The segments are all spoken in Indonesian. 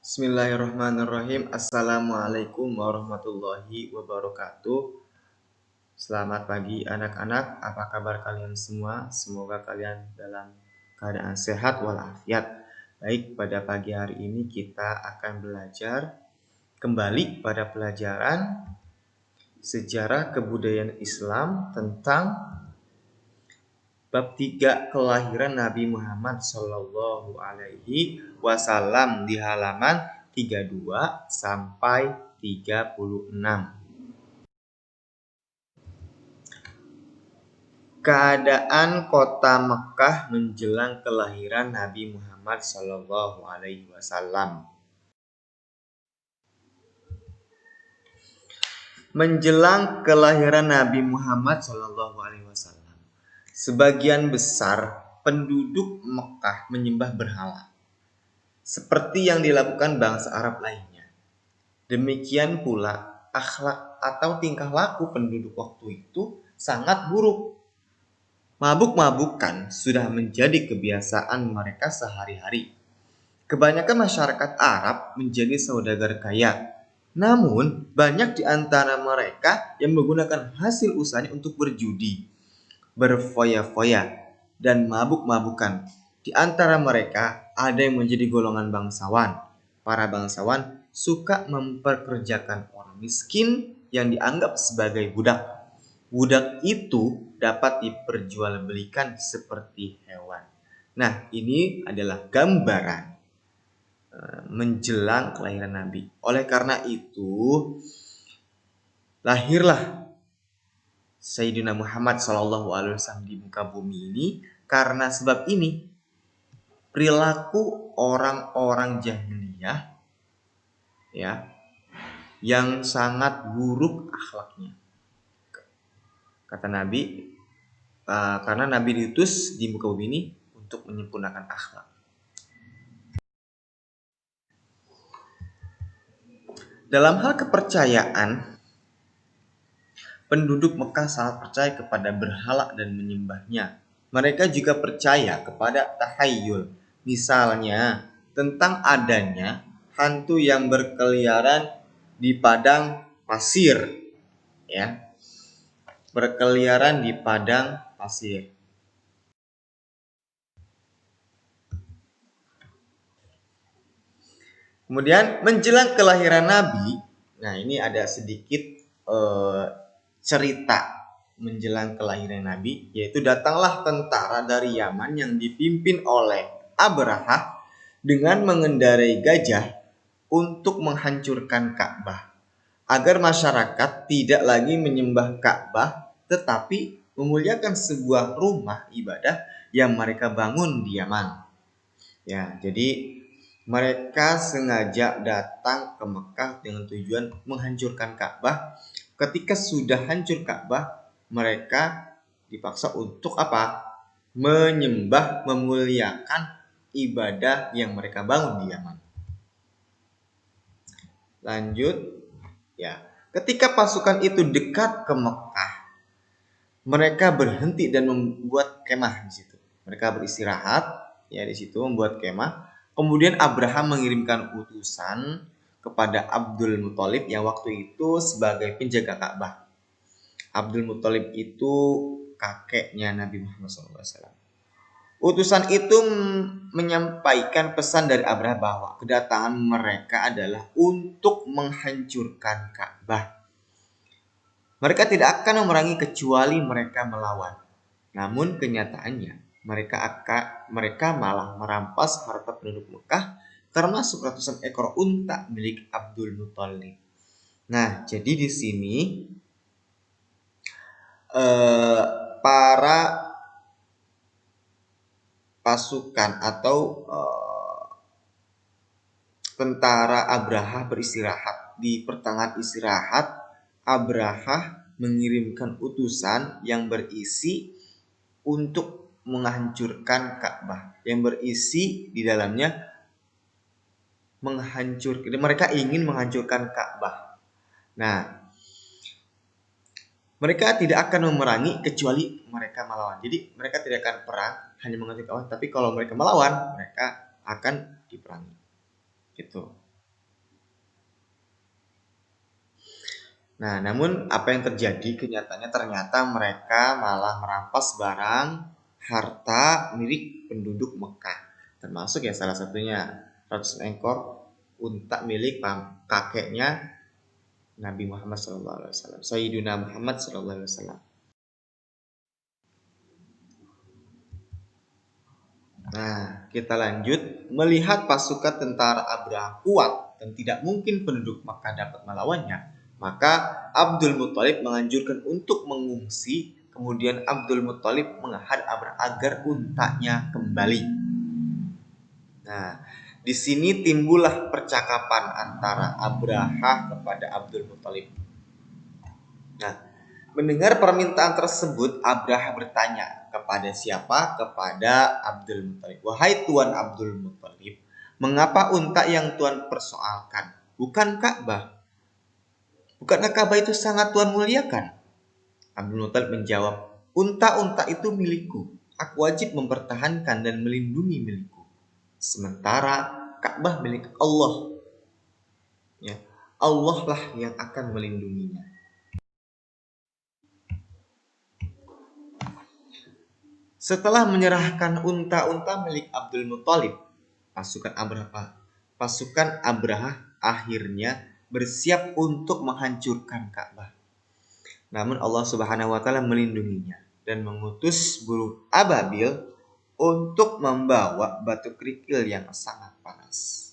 Bismillahirrahmanirrahim. Assalamualaikum warahmatullahi wabarakatuh. Selamat pagi anak-anak. Apa kabar kalian semua? Semoga kalian dalam keadaan sehat walafiat. Baik, pada pagi hari ini kita akan belajar kembali pada pelajaran sejarah kebudayaan Islam tentang Bab 3 kelahiran Nabi Muhammad Shallallahu Alaihi Wasallam di halaman 32 sampai 36. Keadaan kota Mekah menjelang kelahiran Nabi Muhammad Shallallahu Alaihi Wasallam. Menjelang kelahiran Nabi Muhammad Shallallahu Alaihi Wasallam, sebagian besar penduduk Mekah menyembah berhala, seperti yang dilakukan bangsa Arab lainnya. Demikian pula akhlak atau tingkah laku penduduk waktu itu sangat buruk. Mabuk-mabukan sudah menjadi kebiasaan mereka sehari-hari. Kebanyakan masyarakat Arab menjadi saudagar kaya. Namun, banyak di antara mereka yang menggunakan hasil usahanya untuk berjudi, berfoya-foya, dan mabuk-mabukan. Di antara mereka ada yang menjadi golongan bangsawan. Para bangsawan suka memperkerjakan orang miskin yang dianggap sebagai budak. Budak itu dapat diperjualbelikan seperti hewan. Nah, ini adalah gambaran menjelang kelahiran Nabi. Oleh karena itu, lahirlah Sayyidina Muhammad SAW di muka bumi ini. Karena sebab ini, perilaku orang-orang jahiliyah yang sangat buruk akhlaknya. Kata Nabi, karena Nabi diutus di muka bumi ini untuk menyempurnakan akhlak. Dalam hal kepercayaan, penduduk Mekah sangat percaya kepada berhala dan menyembahnya. Mereka juga percaya kepada tahayul, misalnya tentang adanya hantu yang berkeliaran di padang pasir, berkeliaran di padang pasir. Kemudian menjelang kelahiran Nabi, nah ini ada sedikit cerita menjelang kelahiran Nabi, yaitu datanglah tentara dari Yaman yang dipimpin oleh Abraha dengan mengendarai gajah untuk menghancurkan Ka'bah, agar masyarakat tidak lagi menyembah Ka'bah tetapi memuliakan sebuah rumah ibadah yang mereka bangun di Yaman. Jadi mereka sengaja datang ke Mekah dengan tujuan menghancurkan Ka'bah. Ketika sudah hancur Ka'bah, mereka dipaksa untuk apa? Menyembah, memuliakan ibadah yang mereka bangun di Yaman. Lanjut, ketika pasukan itu dekat ke Mekah, mereka berhenti dan membuat kemah di situ. Mereka beristirahat, di situ membuat kemah. Kemudian Abraham mengirimkan utusan kepada Abdul Muthalib yang waktu itu sebagai penjaga Ka'bah. Abdul Muthalib itu kakeknya Nabi Muhammad SAW. Utusan itu menyampaikan pesan dari Abraham bahwa kedatangan mereka adalah untuk menghancurkan Ka'bah. Mereka tidak akan memerangi kecuali mereka melawan. Namun kenyataannya mereka malah merampas harta penduduk Mekah, termasuk ratusan ekor unta milik Abdul Muthalib. Nah, jadi di sini para pasukan atau tentara Abraha beristirahat. Di pertengahan istirahat, Abraha mengirimkan utusan yang berisi untuk menghancurkan Ka'bah, yang berisi di dalamnya mereka ingin menghancurkan Ka'bah. Nah, mereka tidak akan memerangi kecuali mereka melawan. Jadi mereka tidak akan perang hanya menghancurkan Ka'bah, tapi kalau mereka melawan, mereka akan diperangi. Gitu. Nah, namun apa yang terjadi kenyataannya ternyata mereka malah merampas barang harta milik penduduk Mekah. Termasuk ya salah satunya 100 ekor unta milik kakeknya Nabi Muhammad SAW, Sayyidina Muhammad SAW. Nah, kita lanjut. Melihat pasukan tentara Abraha kuat dan tidak mungkin penduduk Makkah dapat melawannya, maka Abdul Muthalib menganjurkan untuk mengungsi. Kemudian Abdul Muthalib menghadap Abraha agar untanya kembali. Nah, di sini timbullah percakapan antara Abraha kepada Abdul Muthalib. Nah, mendengar permintaan tersebut, Abraha bertanya kepada siapa? Kepada Abdul Muthalib. Wahai Tuan Abdul Muthalib, mengapa unta yang Tuan persoalkan? Bukan Ka'bah. Bukankah Ka'bah itu sangat Tuan muliakan? Abdul Muthalib menjawab, unta-unta itu milikku. Aku wajib mempertahankan dan melindungi milikku. Sementara Ka'bah milik Allah. Ya, Allah lah yang akan melindunginya. Setelah menyerahkan unta-unta milik Abdul Muthalib, pasukan Abraha akhirnya bersiap untuk menghancurkan Ka'bah. Namun Allah Subhanahu wa taala melindunginya dan mengutus burung ababil untuk membawa batu kerikil yang sangat panas.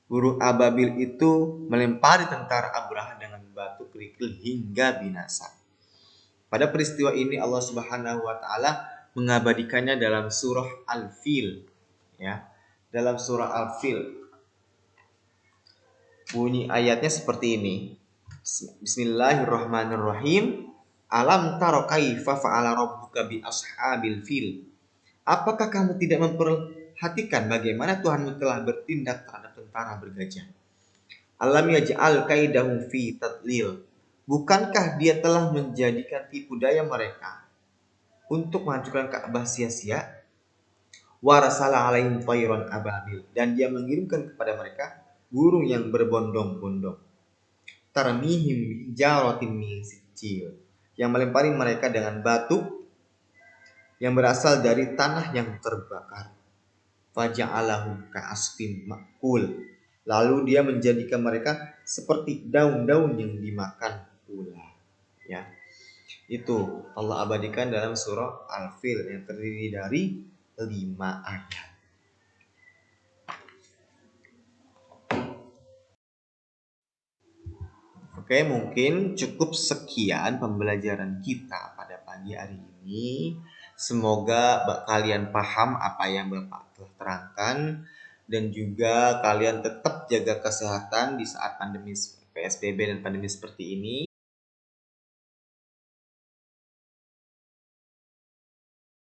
Burung ababil itu melempari tentara Abraha dengan batu kerikil hingga binasa. Pada peristiwa ini Allah Subhanahu wa taala mengabadikannya dalam surah Al-Fil, ya. Dalam surah Al-Fil bunyi ayatnya seperti ini. Bismillahirrahmanirrahim. Alam taro kaifa fa'ala rabbuka bi ashabil fil. Apakah kamu tidak memperhatikan bagaimana Tuhanmu telah bertindak terhadap tentara bergajah? Alam yaj'al kaidahum fi tadlil. Bukankah dia telah menjadikan tipu daya mereka untuk menghancurkan Ka'bah sia-sia? Warasala alaihim tayran ababil, dan dia mengirimkan kepada mereka burung yang berbondong-bondong. Tarmihim jaratin min sijil, yang melempari mereka dengan batu yang berasal dari tanah yang terbakar. Faja'alahum ka'asfin ma'kul, lalu dia menjadikan mereka seperti daun-daun yang dimakan ular. Ya. Itu Allah abadikan dalam surah Al-Fil yang terdiri dari 5 ayat. Oke, mungkin cukup sekian pembelajaran kita pada pagi hari ini. Semoga kalian paham apa yang Bapak telah terangkan dan juga kalian tetap jaga kesehatan di saat pandemi PSBB dan pandemi seperti ini.